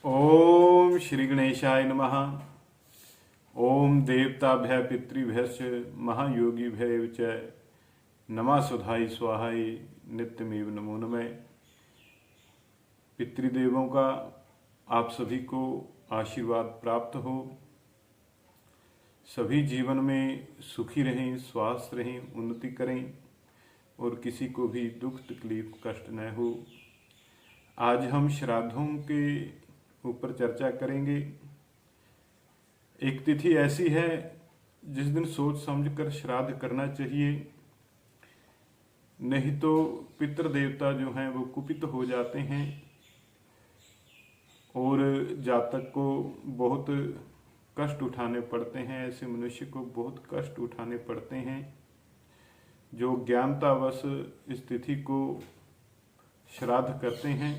ओम श्री गणेशाय नमः। ओम देवताभ्य पितृभ्यश्च महायोगिभ्य च नमः सुधाय स्वाहाय नित्यमेव नमो नमः। पितृदेवों का आप सभी को आशीर्वाद प्राप्त हो, सभी जीवन में सुखी रहें, स्वस्थ रहें, उन्नति करें और किसी को भी दुख तकलीफ कष्ट न हो। आज हम श्राद्धों के ऊपर चर्चा करेंगे। एक तिथि ऐसी है जिस दिन सोच समझकर श्राद्ध करना चाहिए, नहीं तो पितृ देवता जो हैं वो कुपित हो जाते हैं और जातक को बहुत कष्ट उठाने पड़ते हैं। ऐसे मनुष्य को बहुत कष्ट उठाने पड़ते हैं जो ज्ञानतावश इस तिथि को श्राद्ध करते हैं।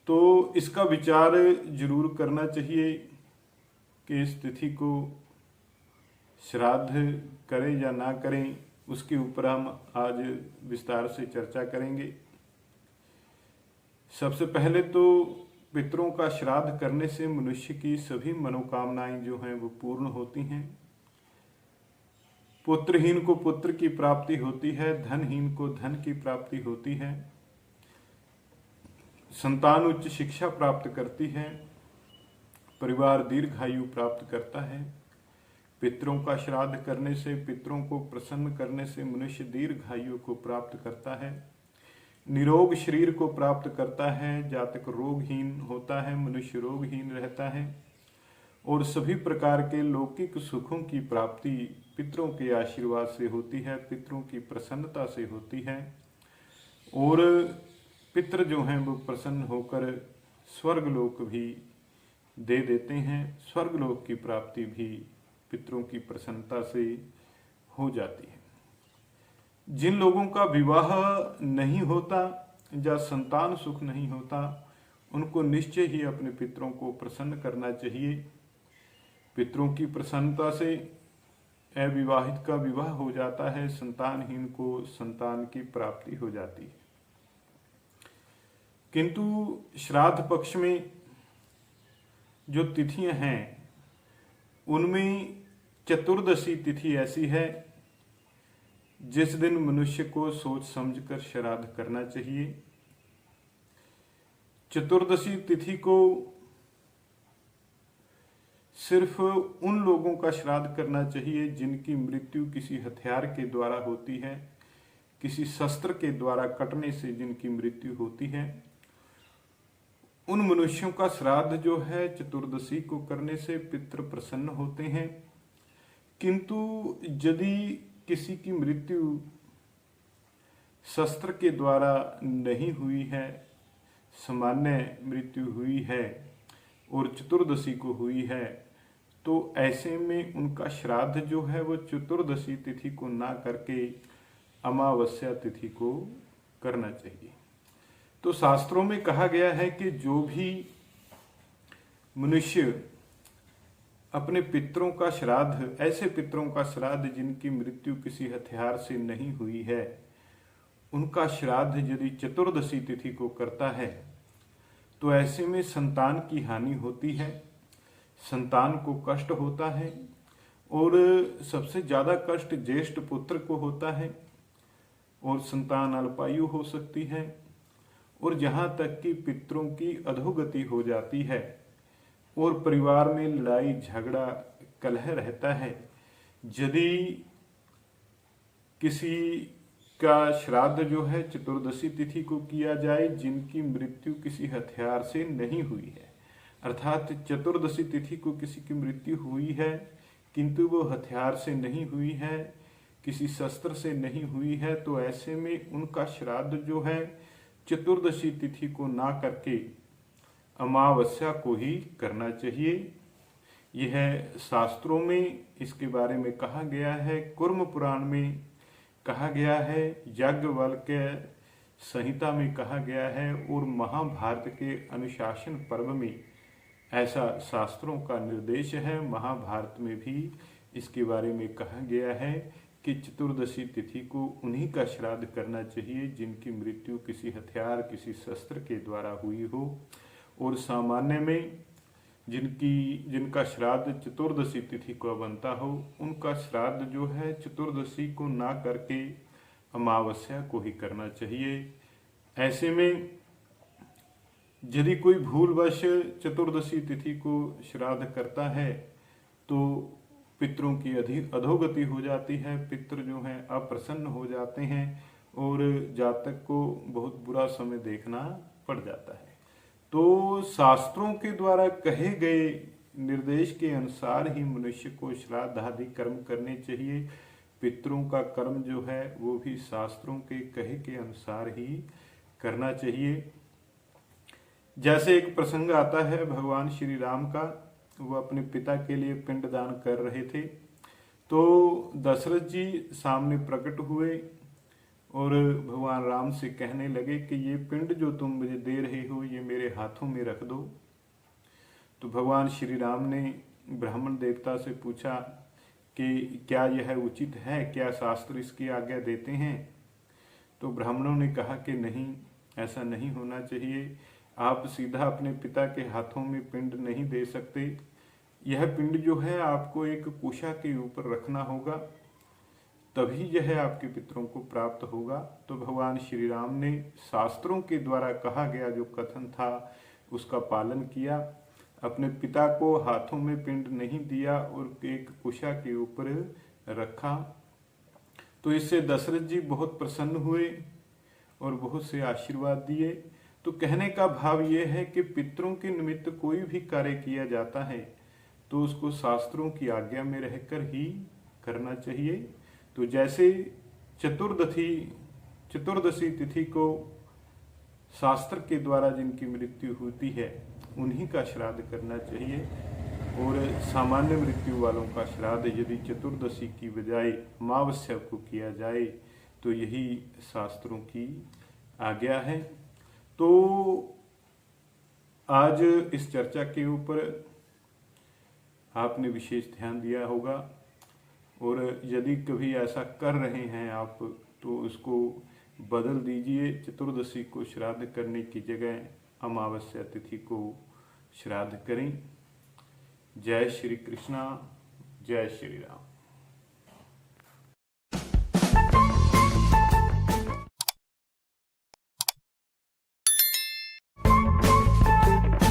तो इसका विचार जरूर करना चाहिए कि इस तिथि को श्राद्ध करें या ना करें, उसके ऊपर हम आज विस्तार से चर्चा करेंगे। सबसे पहले तो पितरों का श्राद्ध करने से मनुष्य की सभी मनोकामनाएं जो हैं वो पूर्ण होती हैं। पुत्रहीन को पुत्र की प्राप्ति होती है, धनहीन को धन की प्राप्ति होती है, संतान उच्च शिक्षा प्राप्त करती है, परिवार दीर्घायु प्राप्त करता है। पितरों का श्राद्ध करने से, पितरों को प्रसन्न करने से मनुष्य दीर्घायु को प्राप्त करता है, निरोग शरीर को प्राप्त करता है, जातक रोगहीन होता है, मनुष्य रोगहीन रहता है और सभी प्रकार के लौकिक सुखों की प्राप्ति पितरों के आशीर्वाद से होती है, पितरों की प्रसन्नता से होती है। और पितृ जो हैं वो प्रसन्न होकर स्वर्गलोक भी दे देते हैं। स्वर्गलोक की प्राप्ति भी पितरों की प्रसन्नता से हो जाती है। जिन लोगों का विवाह नहीं होता या संतान सुख नहीं होता, उनको निश्चय ही अपने पितरों को प्रसन्न करना चाहिए। पितरों की प्रसन्नता से अविवाहित का विवाह हो जाता है, संतानहीन को संतान की प्राप्ति हो जाती है। किंतु श्राद्ध पक्ष में जो तिथियां हैं उनमें चतुर्दशी तिथि ऐसी है जिस दिन मनुष्य को सोच समझकर श्राद्ध करना चाहिए। चतुर्दशी तिथि को सिर्फ उन लोगों का श्राद्ध करना चाहिए जिनकी मृत्यु किसी हथियार के द्वारा होती है, किसी शस्त्र के द्वारा कटने से जिनकी मृत्यु होती है। उन मनुष्यों का श्राद्ध जो है चतुर्दशी को करने से पितृ प्रसन्न होते हैं। किंतु यदि किसी की मृत्यु शस्त्र के द्वारा नहीं हुई है, सामान्य मृत्यु हुई है और चतुर्दशी को हुई है, तो ऐसे में उनका श्राद्ध जो है वो चतुर्दशी तिथि को ना करके अमावस्या तिथि को करना चाहिए। तो शास्त्रों में कहा गया है कि जो भी मनुष्य अपने पितरों का श्राद्ध, ऐसे पितरों का श्राद्ध जिनकी मृत्यु किसी हथियार से नहीं हुई है, उनका श्राद्ध यदि चतुर्दशी तिथि को करता है तो ऐसे में संतान की हानि होती है, संतान को कष्ट होता है और सबसे ज्यादा कष्ट ज्येष्ठ पुत्र को होता है और संतान अल्पायु हो सकती है और जहां तक कि पितरों की अधोगति हो जाती है और परिवार में लड़ाई झगड़ा कलह रहता है। यदि किसी का श्राद्ध जो है चतुर्दशी तिथि को किया जाए जिनकी मृत्यु किसी हथियार से नहीं हुई है, अर्थात चतुर्दशी तिथि को किसी की मृत्यु हुई है किंतु वो हथियार से नहीं हुई है, किसी शस्त्र से नहीं हुई है, तो ऐसे में उनका श्राद्ध जो है चतुर्दशी तिथि को ना करके अमावस्या को ही करना चाहिए। यह शास्त्रों में इसके बारे में कहा गया है, कुर्म पुराण में कहा गया है, याज्ञवल्क्य संहिता में कहा गया है और महाभारत के अनुशासन पर्व में ऐसा शास्त्रों का निर्देश है। महाभारत में भी इसके बारे में कहा गया है कि चतुर्दशी तिथि को उन्हीं का श्राद्ध करना चाहिए जिनकी मृत्यु किसी हथियार, किसी शस्त्र के द्वारा हुई हो। और सामान्य में जिनका श्राद्ध चतुर्दशी तिथि को बनता हो, उनका श्राद्ध जो है चतुर्दशी को ना करके अमावस्या को ही करना चाहिए। ऐसे में यदि कोई भूलवश चतुर्दशी तिथि को श्राद्ध करता है तो पितरों की अधिक अधोगति हो जाती है, पितृ जो हैं अप्रसन्न हो जाते हैं और जातक को बहुत बुरा समय देखना पड़ जाता है। तो शास्त्रों के द्वारा कहे गए निर्देश के अनुसार ही मनुष्य को श्राद्ध आदि कर्म करने चाहिए। पितरों का कर्म जो है वो भी शास्त्रों के कहे के अनुसार ही करना चाहिए। जैसे एक प्रसंग आता है भगवान श्री राम का, वो अपने पिता के लिए पिंडदान कर रहे थे, तो दशरथ जी सामने प्रकट हुए और भगवान राम से कहने लगे कि ये पिंड जो तुम मुझे दे रहे हो ये मेरे हाथों में रख दो। तो भगवान श्री राम ने ब्राह्मण देवता से पूछा कि क्या यह उचित है, क्या शास्त्र इसकी आज्ञा देते हैं? तो ब्राह्मणों ने कहा कि नहीं, ऐसा नहीं होना चाहिए, आप सीधा अपने पिता के हाथों में पिंड नहीं दे सकते, यह पिंड जो है आपको एक कुशा के ऊपर रखना होगा, तभी यह आपके पितरों को प्राप्त होगा। तो भगवान श्री राम ने शास्त्रों के द्वारा कहा गया जो कथन था उसका पालन किया, अपने पिता को हाथों में पिंड नहीं दिया और एक कुशा के ऊपर रखा। तो इससे दशरथ जी बहुत प्रसन्न हुए और बहुत से आशीर्वाद दिए। तो कहने का भाव यह है कि पितरों के निमित्त कोई भी कार्य किया जाता है तो उसको शास्त्रों की आज्ञा में रहकर ही करना चाहिए। तो जैसे चतुर्दशी तिथि को शास्त्र के द्वारा जिनकी मृत्यु होती है उन्हीं का श्राद्ध करना चाहिए, और सामान्य मृत्यु वालों का श्राद्ध यदि चतुर्दशी की बजाय अमावस्या को किया जाए तो यही शास्त्रों की आज्ञा है। तो आज इस चर्चा के ऊपर आपने विशेष ध्यान दिया होगा, और यदि कभी ऐसा कर रहे हैं आप तो उसको बदल दीजिए, चतुर्दशी को श्राद्ध करने की जगह अमावस्या तिथि को श्राद्ध करें। जय श्री कृष्णा, जय श्री राम।